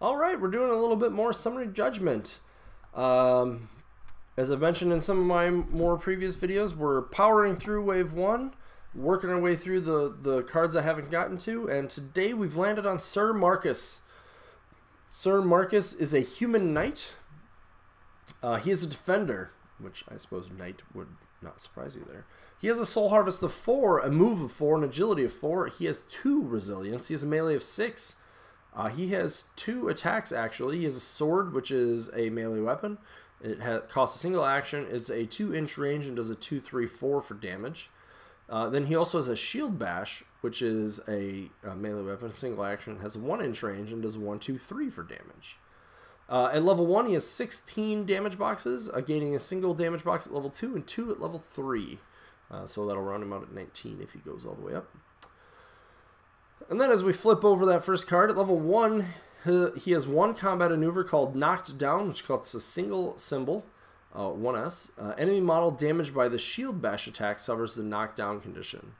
All right, we're doing a little bit more summary judgment. As I've mentioned in some of my more previous videos, we're powering through wave 1, working our way through the cards I haven't gotten to, and today we've landed on Sir Marcus. Sir Marcus is a human knight. He is a defender, which I suppose knight would not surprise you there. He has a soul harvest of 4, a move of 4, an agility of 4. He has 2 resilience. He has a melee of 6. He has 2 attacks, actually. He has a sword, which is a melee weapon. It costs a single action. It's a 2-inch range and does a 2-3-4 for damage. Then he also has a shield bash, which is a melee weapon, single action, has a 1-inch range and does 1-2-3 for damage. At level 1, he has 16 damage boxes, gaining a single damage box at level 2 and 2 at level 3. So that'll round him out at 19 if he goes all the way up. And then as we flip over that first card, at level 1, he has 1 combat maneuver called Knocked Down, which costs a single symbol, 1S. Enemy model damaged by the shield bash attack suffers the knockdown condition.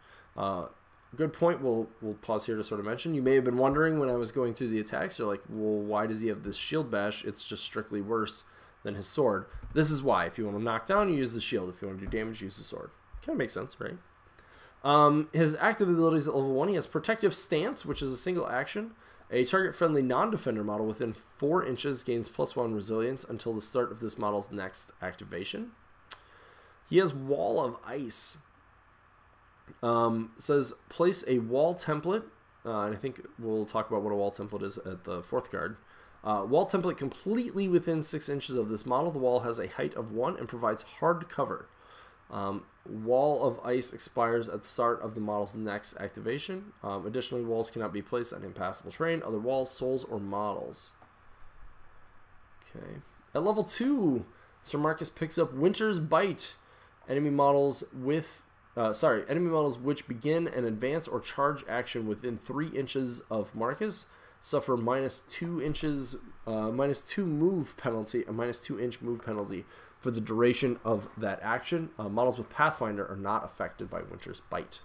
Good point. We'll pause here to sort of mention. You may have been wondering when I was going through the attacks, you're like, well, why does he have this shield bash? It's just strictly worse than his sword. This is why. If you want to knock down, you use the shield. If you want to do damage, use the sword. Kind of makes sense, right? His active abilities at level 1, he has Protective Stance, which is a single action. A target-friendly non-defender model within 4 inches gains +1 resilience until the start of this model's next activation. He has Wall of Ice. Says place a wall template, and I think we'll talk about what a wall template is at the 4th card. Wall template completely within 6 inches of this model. The wall has a height of 1 and provides hard cover. Wall of Ice expires at the start of the model's next activation. Additionally, walls cannot be placed on impassable terrain, other walls, souls, or models. Okay. At level 2, Sir Marcus picks up Winter's Bite. Enemy models which begin an advance or charge action within 3 inches of Marcus suffer -2 inches, -2 move penalty, a -2-inch move penalty for the duration of that action. Models with Pathfinder are not affected by Winter's Bite.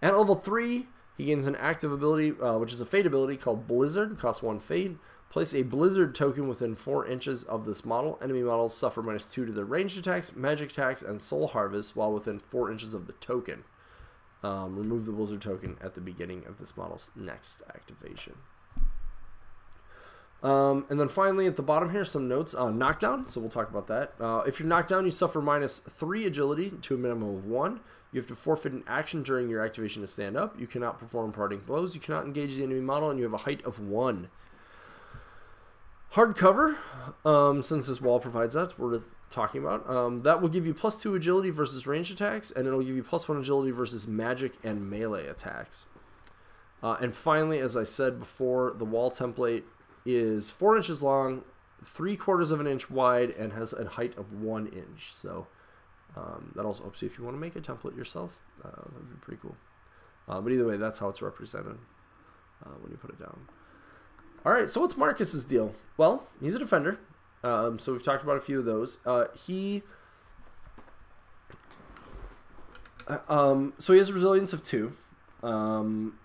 At level 3, he gains an active ability, which is a fade ability called Blizzard, costs 1 fade. Place a Blizzard token within 4 inches of this model. Enemy models suffer -2 to their ranged attacks, magic attacks, and soul harvest while within 4 inches of the token. Remove the Blizzard token at the beginning of this model's next activation. And then finally at the bottom here, some notes on knockdown, so we'll talk about that. If you're knocked down, you suffer -3 agility to a minimum of 1. You have to forfeit an action during your activation to stand up. You cannot perform parting blows. You cannot engage the enemy model, and you have a height of 1. Hard cover, since this wall provides that, we're talking about. That will give you +2 agility versus ranged attacks, and it'll give you +1 agility versus magic and melee attacks. And finally, as I said before, the wall template is 4 inches long, 3/4 of an inch wide, and has a height of 1 inch. So that also helps you if you want to make a template yourself. That would be pretty cool. But either way, that's how it's represented when you put it down. All right, so what's Marcus's deal? Well, he's a defender. So we've talked about a few of those. So he has a resilience of 2.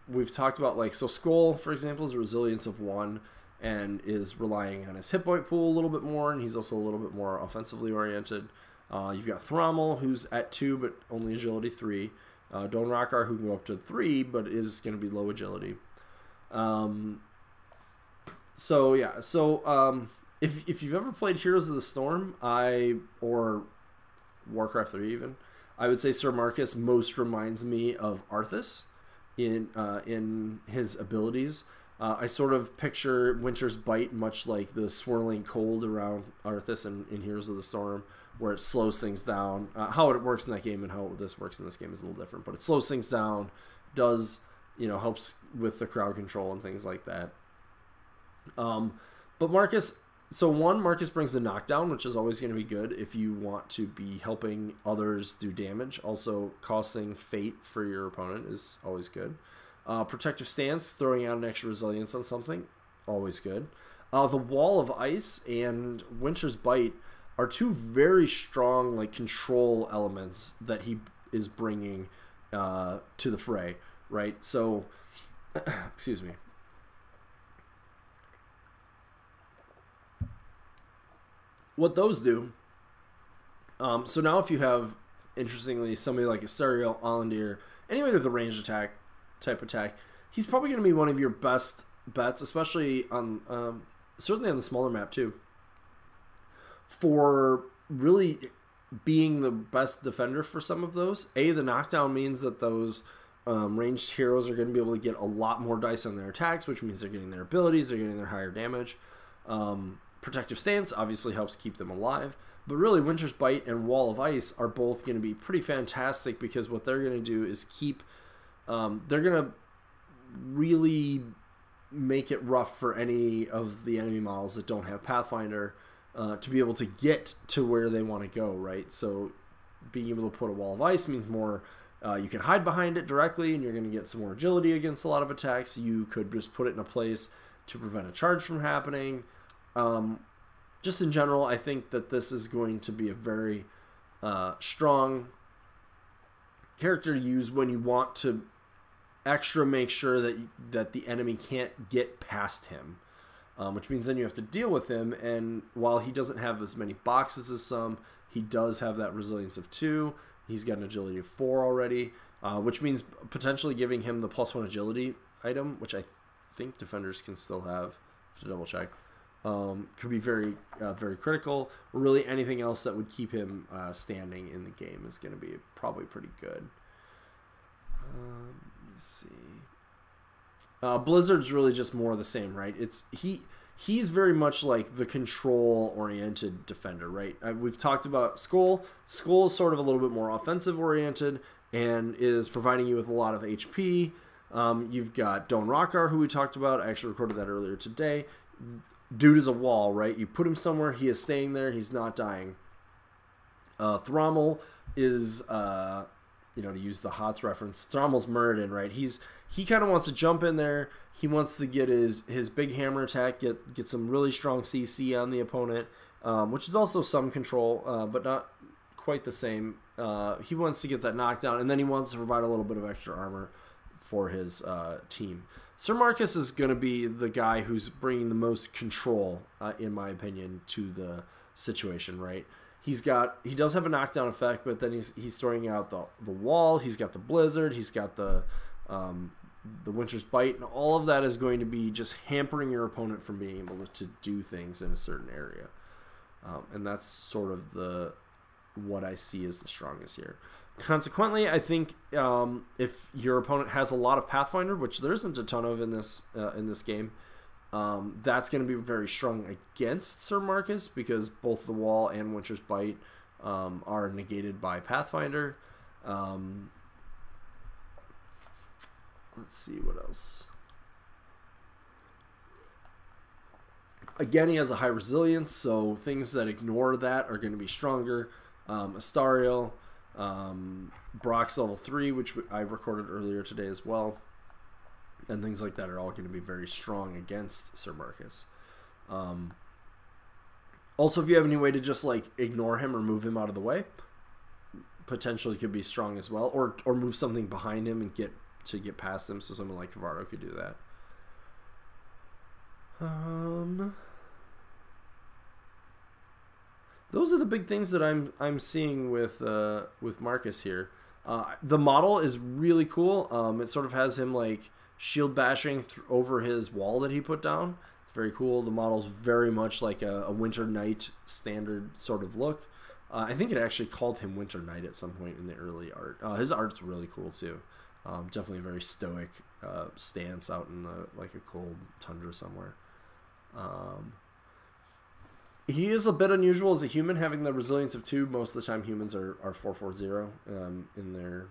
We've talked about, so Skull, for example, is a resilience of 1. And is relying on his hit point pool a little bit more, and he's also a little bit more offensively oriented. You've got Thrommel, who's at 2, but only agility 3. Don Rockar, who can go up to 3, but is going to be low agility. If you've ever played Heroes of the Storm, or Warcraft 3 even, I would say Sir Marcus most reminds me of Arthas in his abilities. I sort of picture Winter's Bite much like the swirling cold around Arthas in Heroes of the Storm, where it slows things down. How it works in that game and how this works in this game is a little different, but it slows things down, helps with the crowd control and things like that. But Marcus brings the knockdown, which is always going to be good if you want to be helping others do damage. Also, costing fate for your opponent is always good. Protective Stance, throwing out an extra resilience on something, always good. The Wall of Ice and Winter's Bite are 2 very strong control elements that he is bringing to the fray, right? So, excuse me. what those do. So now if you have, interestingly, somebody like Astariel, Allendir, anybody with a ranged attack type attack, he's probably going to be one of your best bets, especially on certainly on the smaller map too, for really being the best defender for some of those. The knockdown means that those ranged heroes are going to be able to get a lot more dice on their attacks, which means they're getting their abilities, they're getting their higher damage. Protective Stance obviously helps keep them alive, but really Winter's Bite and Wall of Ice are both going to be pretty fantastic, because what they're going to do is keep, they're going to really make it rough for any of the enemy models that don't have Pathfinder to be able to get to where they want to go, right? So being able to put a Wall of Ice means more, you can hide behind it directly and you're going to get some more agility against a lot of attacks. You could just put it in a place to prevent a charge from happening. Just in general, I think that this is going to be a very strong character to use when you want to extra make sure that the enemy can't get past him, which means then you have to deal with him. And while he doesn't have as many boxes as some, he does have that resilience of 2. He's got an agility of 4 already, which means potentially giving him the +1 agility item, which I think defenders can still have, to double check. Could be very, very critical. Really, anything else that would keep him standing in the game is going to be probably pretty good. Let me see. Blizzard's really just more of the same, right? He's very much like the control-oriented defender, right? We've talked about Skull. Skull is sort of a little bit more offensive-oriented and is providing you with a lot of HP. You've got Don Rockar, who we talked about. I actually recorded that earlier today. Dude is a wall, right? You put him somewhere, he is staying there, he's not dying. Thrommel is, to use the HOTS reference, Thrommel's Muradin, right? He kind of wants to jump in there. He wants to get his big hammer attack, get some really strong CC on the opponent, which is also some control, but not quite the same. He wants to get that knockdown, and then he wants to provide a little bit of extra armor for his team. Sir Marcus is going to be the guy who's bringing the most control, in my opinion, to the situation, right? He does have a knockdown effect, but then he's throwing out the wall. He's got the blizzard. He's got the Winter's Bite, and all of that is going to be just hampering your opponent from being able to do things in a certain area, and that's sort of what I see as the strongest here. Consequently, I think if your opponent has a lot of Pathfinder, which there isn't a ton of in this game, that's going to be very strong against Sir Marcus, because both the Wall and Winter's Bite are negated by Pathfinder. Let's see what else. Again, he has a high resilience, so things that ignore that are going to be stronger. Astariel. Brock's level 3, which I recorded earlier today as well, and things like that are all going to be very strong against Sir Marcus. Also, if you have any way to just like ignore him or move him out of the way, potentially could be strong as well, or move something behind him and get past him, so someone like Cavardo could do that. Those are the big things that I'm seeing with Marcus here. The model is really cool. It sort of has him like shield bashing over his wall that he put down. It's very cool. The model's very much like a Winter Knight standard sort of look. I think it actually called him Winter Knight at some point in the early art. His art's really cool too. Definitely a very stoic stance out in like a cold tundra somewhere. He is a bit unusual as a human, having the resilience of 2. Most of the time humans are 4-4-0 in their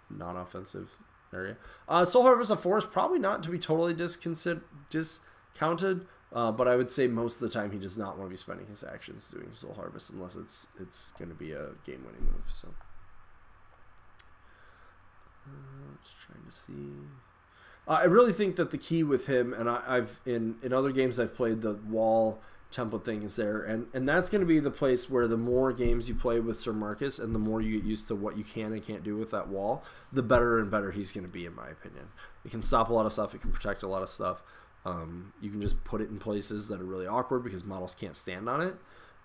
non-offensive area. Soul Harvest of 4 is probably not to be totally discounted, but I would say most of the time he does not want to be spending his actions doing Soul Harvest unless it's going to be a game-winning move. So let's try to see. I really think that the key with him, and I've in other games I've played, the wall template thing is there, and that's going to be the place where the more games you play with Sir Marcus and the more you get used to what you can and can't do with that wall, the better and better he's going to be, in my opinion. It can stop a lot of stuff, it can protect a lot of stuff. You can just put it in places that are really awkward because models can't stand on it.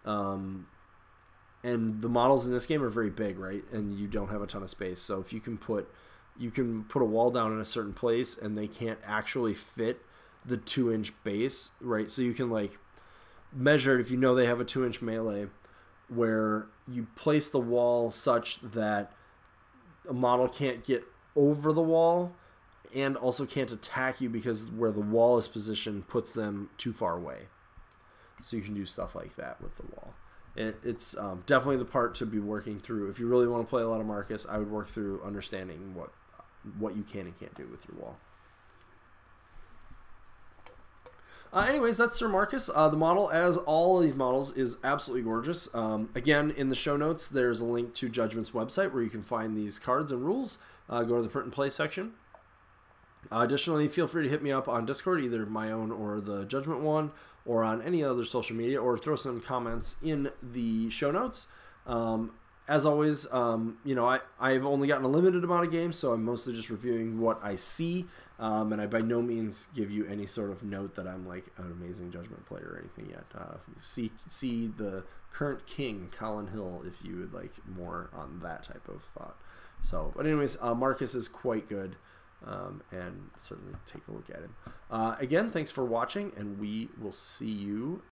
And the models in this game are very big, right? And you don't have a ton of space. So if you can put a wall down in a certain place and they can't actually fit the 2-inch base, right? So you can like measure it if you know they have a 2-inch melee, where you place the wall such that a model can't get over the wall and also can't attack you because where the wall is positioned puts them too far away. So you can do stuff like that with the wall. It's definitely the part to be working through. If you really want to play a lot of Marcus, I would work through understanding what you can and can't do with your wall. Anyways, that's Sir Marcus. The model, as all of these models, is absolutely gorgeous. Again, in the show notes, there's a link to Judgment's website where you can find these cards and rules. Go to the print and play section. Additionally, feel free to hit me up on Discord, either my own or the Judgment one, or on any other social media, or throw some comments in the show notes. As always, I've only gotten a limited amount of games, so I'm mostly just reviewing what I see, and I by no means give you any sort of note that I'm like an amazing Judgment player or anything yet. See the current king, Colin Hill, if you would like more on that type of thought. So, but anyways, Marcus is quite good, and certainly take a look at him. Again, thanks for watching, and we will see you